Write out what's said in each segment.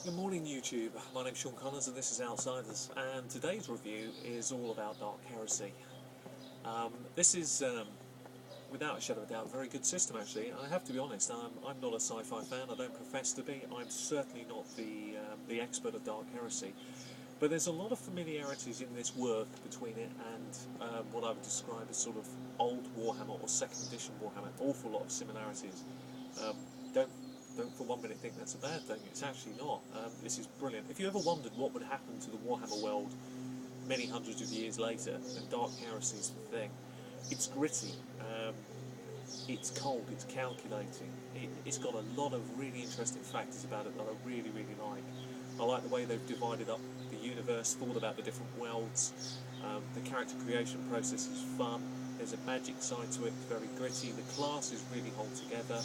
Good morning YouTube, my name's Sean Connors and this is Outsiders, and today's review is all about Dark Heresy. This is, without a shadow of a doubt, a very good system actually. I have to be honest, I'm not a sci-fi fan, I don't profess to be, I'm certainly not the expert of Dark Heresy. But there's a lot of familiarities in this work between it and what I would describe as sort of old Warhammer or second edition Warhammer, an awful lot of similarities. Um, don't don't for 1 minute think that's a bad thing. It's actually not. This is brilliant. If you ever wondered what would happen to the Warhammer world many hundreds of years later, then Dark Heresy is the thing. It's gritty. It's cold. It's calculating. It's got a lot of really interesting factors about it that I really, really like. I like the way they've divided up the universe, thought about the different worlds. The character creation process is fun. There's a magic side to it, very gritty. The classes really hold together.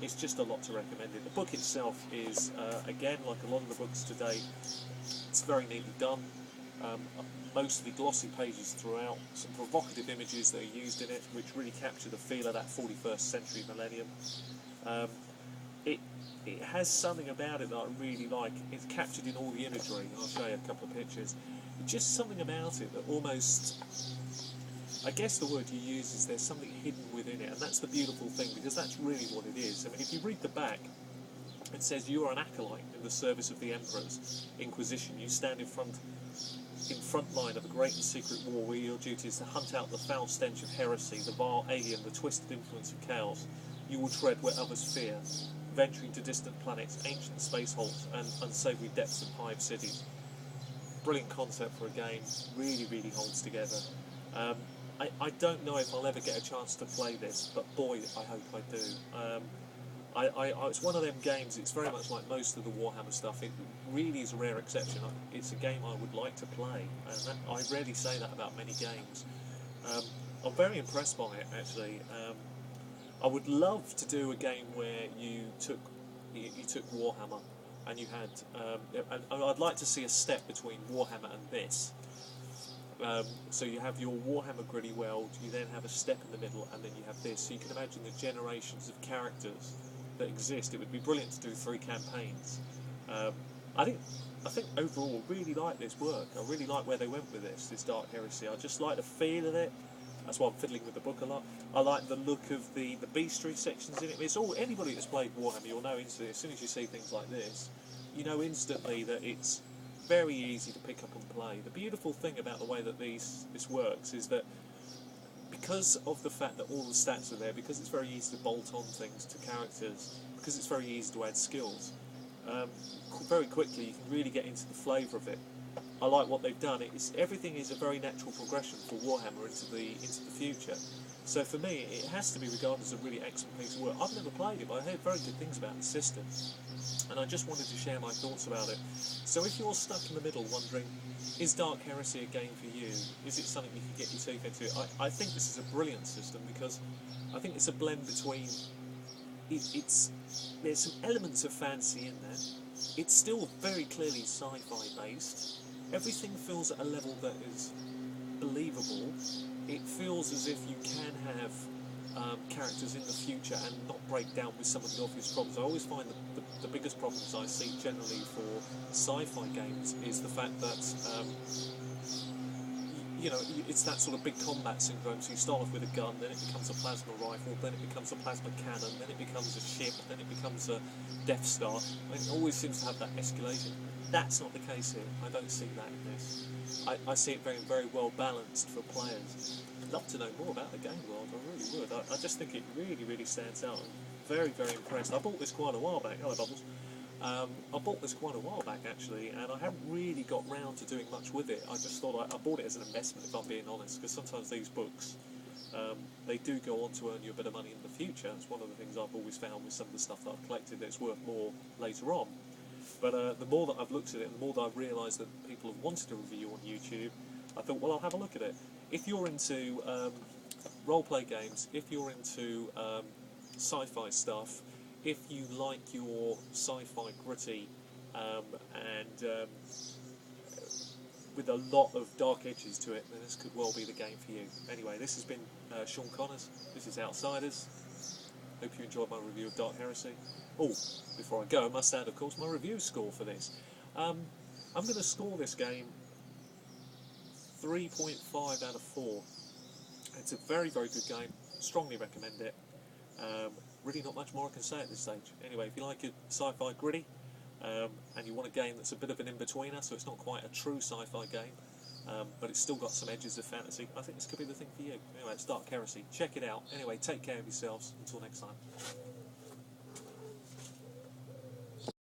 It's just a lot to recommend it. The book itself is, again, like a lot of the books today, it's very neatly done. Mostly glossy pages throughout, some provocative images that are used in it, which really capture the feel of that 41st century millennium. It it has something about it that I really like. It's captured in all the imagery. I'll show you a couple of pictures. Just something about it that almost, I guess the word you use is there's something hidden within it, and that's the beautiful thing, because that's really what it is. I mean, if you read the back, it says you are an acolyte in the service of the Emperor's Inquisition. You stand in front line of a great and secret war where your duty is to hunt out the foul stench of heresy, the vile alien, the twisted influence of chaos. You will tread where others fear, venturing to distant planets, ancient space holes, and unsavoury depths of hive cities. Brilliant concept for a game, really, really holds together. I don't know if I'll ever get a chance to play this, but boy, I hope I do. It's one of them games, it's very much like most of the Warhammer stuff, it really is a rare exception. It's a game I would like to play, and I rarely say that about many games. I'm very impressed by it, actually. I would love to do a game where you took Warhammer and you had, and I'd like to see a step between Warhammer and this. So you have your Warhammer gritty world, you then have a step in the middle, and then you have this. So you can imagine the generations of characters that exist. It would be brilliant to do 3 campaigns. I think overall, really like this work. I really like where they went with this Dark Heresy. I just like the feel of it. That's why I'm fiddling with the book a lot. I like the look of the bestiary sections in it. It's all, anybody that's played Warhammer, you'll know instantly, as soon as you see things like this, you know instantly that it's very easy to pick up and play. The beautiful thing about the way that this works is that because of the fact that all the stats are there, because it's very easy to bolt on things to characters, because it's very easy to add skills, very quickly you can really get into the flavour of it. I like what they've done. Everything is a very natural progression for Warhammer into the future. So for me, it has to be regarded as a really excellent piece of work. I've never played it, but I heard very good things about the system, and I just wanted to share my thoughts about it. So if you're stuck in the middle wondering, is Dark Heresy a game for you? Is it something you can get your teeth into? I think this is a brilliant system, because I think it's a blend between, there's some elements of fantasy in there. It's still very clearly sci-fi based. Everything feels at a level that is believable. It feels as if you can have characters in the future and not break down with some of the obvious problems. I always find that the biggest problems I see generally for sci-fi games is the fact that it's that sort of big combat syndrome. So you start off with a gun, then it becomes a plasma rifle, then it becomes a plasma cannon, then it becomes a ship, then it becomes a Death Star. It always seems to have that escalation. That's not the case here. I don't see that in this. I see it very, very well balanced for players. I'd love to know more about the game world, I really would. I just think it really, really stands out. I'm very, very impressed. I bought this quite a while back. Hello, Bubbles. I bought this quite a while back, actually, and I haven't really got round to doing much with it. I just thought I bought it as an investment, if I'm being honest, because sometimes these books, they do go on to earn you a bit of money in the future. It's one of the things I've always found with some of the stuff that I've collected, that it's worth more later on. But the more that I've looked at it, and the more that I've realised that people have wanted a review on YouTube, I thought, well, I'll have a look at it. If you're into role-play games, if you're into sci-fi stuff, if you like your sci-fi gritty and with a lot of dark edges to it, then this could well be the game for you. Anyway, this has been Sean Connors. This is Outsiders. Hope you enjoyed my review of Dark Heresy. Oh, before I go, I must add, of course, my review score for this. I'm going to score this game 3.5 out of 4. It's a very, very good game. Strongly recommend it. Really not much more I can say at this stage. Anyway, if you like your sci-fi gritty, and you want a game that's a bit of an in-betweener, so it's not quite a true sci-fi game, but it's still got some edges of fantasy, I think this could be the thing for you. Anyway, it's Dark Heresy. Check it out. Anyway, take care of yourselves. Until next time.